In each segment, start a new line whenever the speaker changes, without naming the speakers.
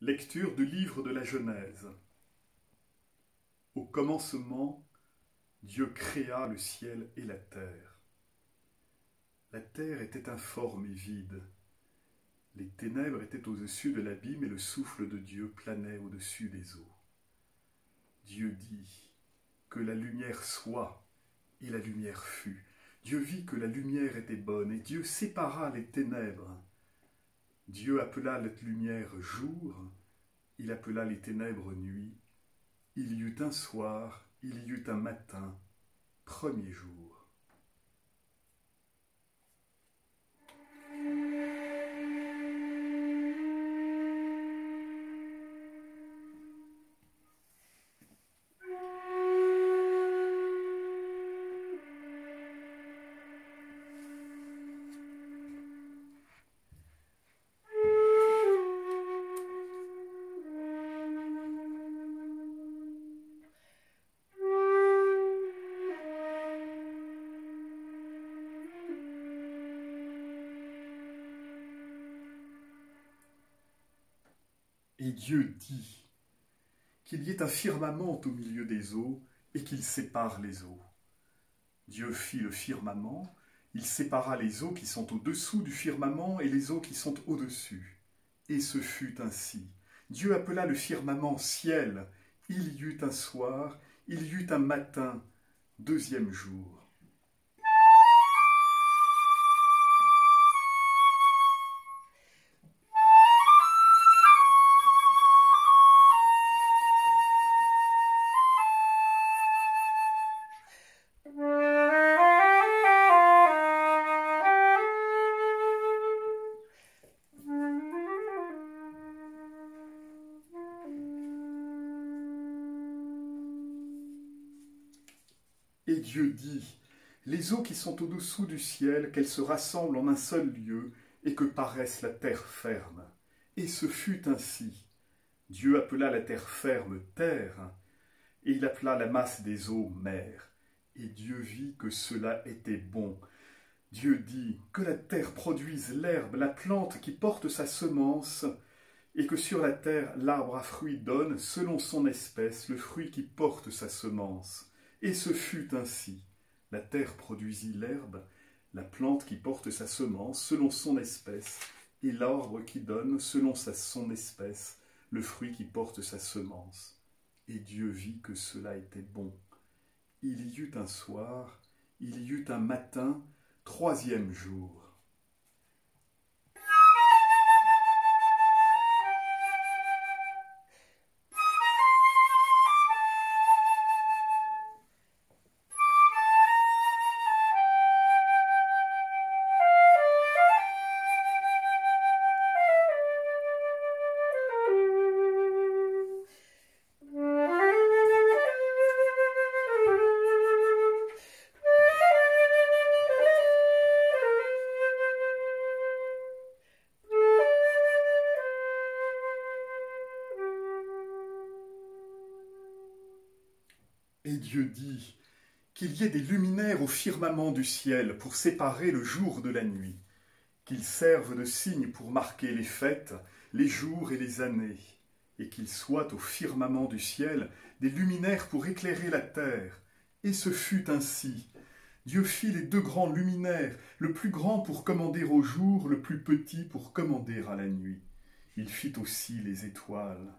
Lecture du livre de la Genèse. Au commencement, Dieu créa le ciel et la terre. La terre était informe et vide. Les ténèbres étaient au-dessus de l'abîme et le souffle de Dieu planait au-dessus des eaux. Dieu dit que la lumière soit, et la lumière fut. Dieu vit que la lumière était bonne, et Dieu sépara les ténèbres. Dieu appela la lumière jour, il appela les ténèbres nuit. Il y eut un soir, il y eut un matin, premier jour. Et Dieu dit qu'il y ait un firmament au milieu des eaux et qu'il sépare les eaux. Dieu fit le firmament, il sépara les eaux qui sont au-dessous du firmament et les eaux qui sont au-dessus. Et ce fut ainsi. Dieu appela le firmament ciel. Il y eut un soir, il y eut un matin, deuxième jour. Et Dieu dit, les eaux qui sont au-dessous du ciel, qu'elles se rassemblent en un seul lieu, et que paraisse la terre ferme. Et ce fut ainsi. Dieu appela la terre ferme terre, et il appela la masse des eaux mer. Et Dieu vit que cela était bon. Dieu dit, que la terre produise l'herbe, la plante qui porte sa semence, et que sur la terre l'arbre à fruits donne, selon son espèce, le fruit qui porte sa semence. Et ce fut ainsi. La terre produisit l'herbe, la plante qui porte sa semence selon son espèce, et l'arbre qui donne selon son espèce le fruit qui porte sa semence. Et Dieu vit que cela était bon. Il y eut un soir, il y eut un matin, troisième jour. Et Dieu dit qu'il y ait des luminaires au firmament du ciel pour séparer le jour de la nuit, qu'ils servent de signes pour marquer les fêtes, les jours et les années, et qu'il soit au firmament du ciel des luminaires pour éclairer la terre. Et ce fut ainsi. Dieu fit les deux grands luminaires, le plus grand pour commander au jour, le plus petit pour commander à la nuit. Il fit aussi les étoiles.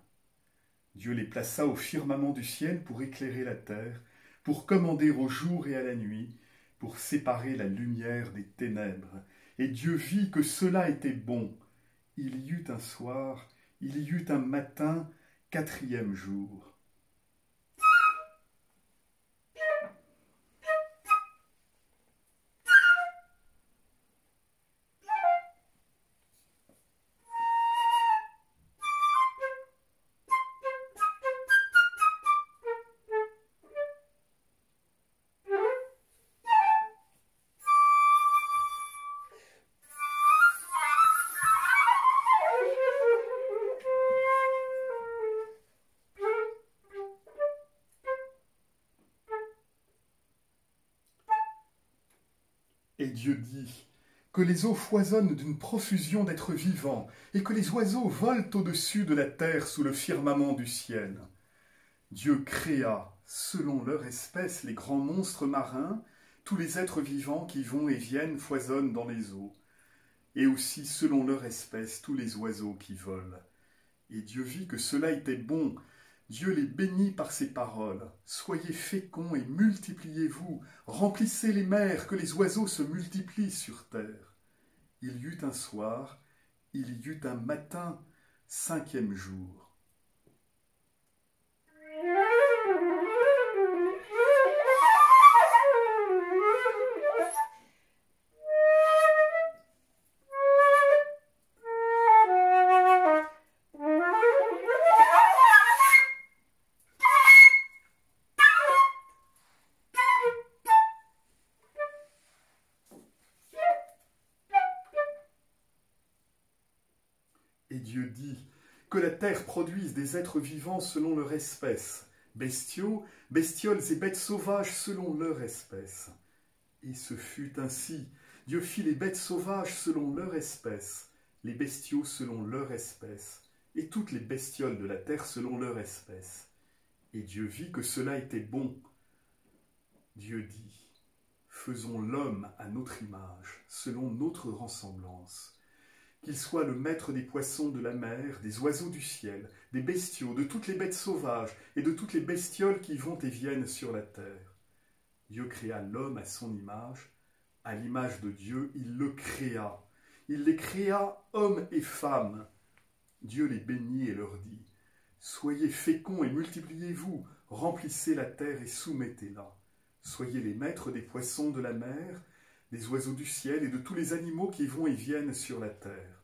Dieu les plaça au firmament du ciel pour éclairer la terre, pour commander au jour et à la nuit, pour séparer la lumière des ténèbres. Et Dieu vit que cela était bon. Il y eut un soir, il y eut un matin, quatrième jour. Et Dieu dit, que les eaux foisonnent d'une profusion d'êtres vivants, et que les oiseaux volent au-dessus de la terre sous le firmament du ciel. Dieu créa, selon leur espèce, les grands monstres marins, tous les êtres vivants qui vont et viennent foisonnent dans les eaux, et aussi, selon leur espèce, tous les oiseaux qui volent. Et Dieu vit que cela était bon. Dieu les bénit par ces paroles. Soyez féconds et multipliez-vous, remplissez les mers, que les oiseaux se multiplient sur terre. Il y eut un soir, il y eut un matin, 5e jour. Et Dieu dit que la terre produise des êtres vivants selon leur espèce, bestiaux, bestioles et bêtes sauvages selon leur espèce. Et ce fut ainsi. Dieu fit les bêtes sauvages selon leur espèce, les bestiaux selon leur espèce, et toutes les bestioles de la terre selon leur espèce. Et Dieu vit que cela était bon. Dieu dit, faisons l'homme à notre image, selon notre ressemblance. Qu'il soit le maître des poissons de la mer, des oiseaux du ciel, des bestiaux, de toutes les bêtes sauvages et de toutes les bestioles qui vont et viennent sur la terre. Dieu créa l'homme à son image, à l'image de Dieu, il le créa. Il les créa hommes et femmes. Dieu les bénit et leur dit, soyez féconds et multipliez-vous, remplissez la terre et soumettez-la. Soyez les maîtres des poissons de la mer, des oiseaux du ciel et de tous les animaux qui vont et viennent sur la terre.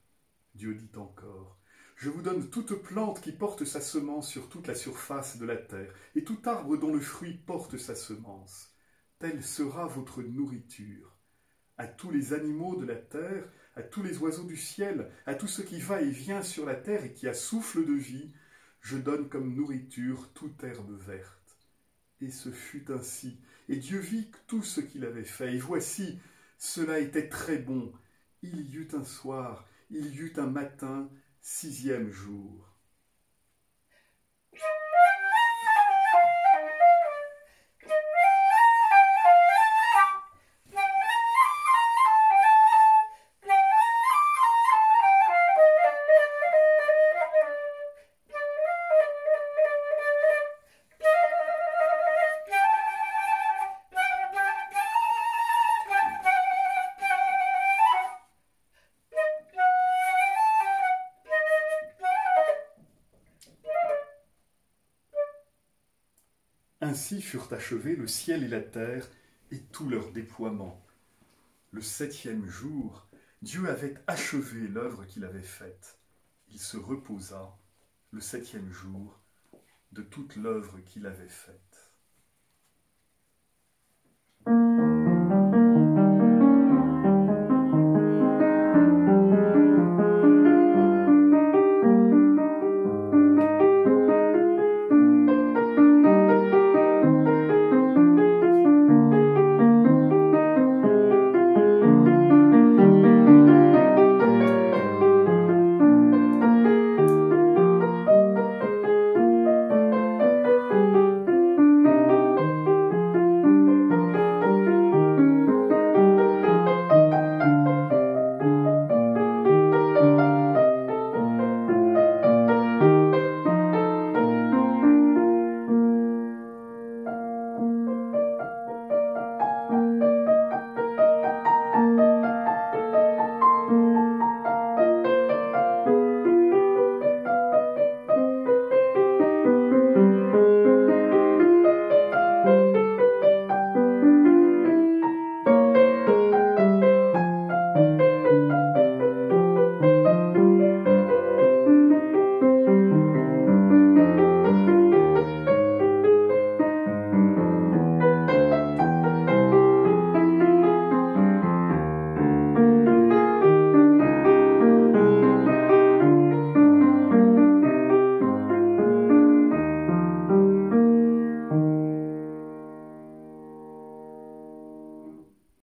Dieu dit encore, je vous donne toute plante qui porte sa semence sur toute la surface de la terre, et tout arbre dont le fruit porte sa semence. Telle sera votre nourriture. À tous les animaux de la terre, à tous les oiseaux du ciel, à tout ce qui va et vient sur la terre et qui a souffle de vie, je donne comme nourriture toute herbe verte. Et ce fut ainsi. Et Dieu vit tout ce qu'il avait fait. Et voici, cela était très bon. Il y eut un soir, il y eut un matin, 6e jour. Ainsi furent achevés le ciel et la terre et tout leur déploiement. Le 7e jour, Dieu avait achevé l'œuvre qu'il avait faite. Il se reposa le 7e jour de toute l'œuvre qu'il avait faite.